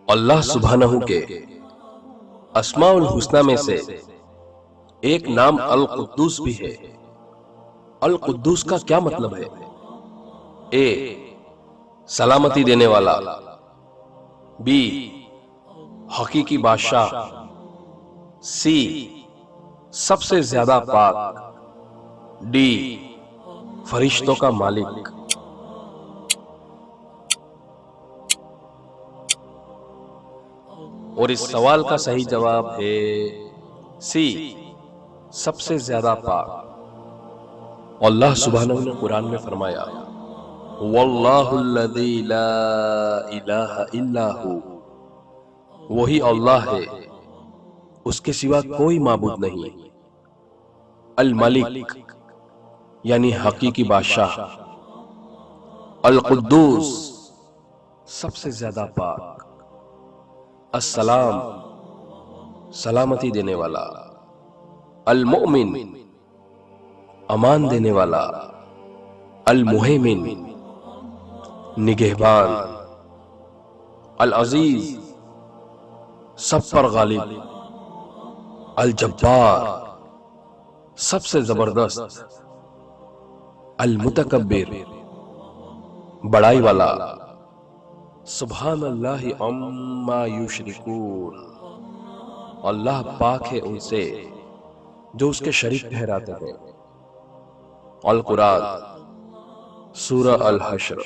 اللہ سبحانہ کے اسماء الحسنہ میں سے ایک نام القدوس بھی ہے۔ القدوس کا کیا مطلب ہے؟ اے سلامتی دینے والا، بی حقیقی بادشاہ، سی سب سے زیادہ پاک، ڈی فرشتوں کا مالک۔ اور اس سوال کا صحیح جواب ہے سی سب سے زیادہ پاک۔ اللہ سبحانہ نے قرآن میں فرمایا واللہ الذی لا الہ الا ہو، وہی اللہ ہے، اس کے سوا کوئی معبود نہیں۔ الملک یعنی حقیقی بادشاہ، القدوس سب سے زیادہ پاک، السلام سلامتی دینے والا، المؤمن امان دینے والا، المہیمن نگہبان، العزیز سب پر غالب، الجبار سب سے زبردست، المتکبر بڑائی والا۔ سبحان اللہ عما یشرکون، اللہ پاک ہے ان سے جو اس کے شریک ٹھہراتے ہیں۔ القرآن سورہ الحشر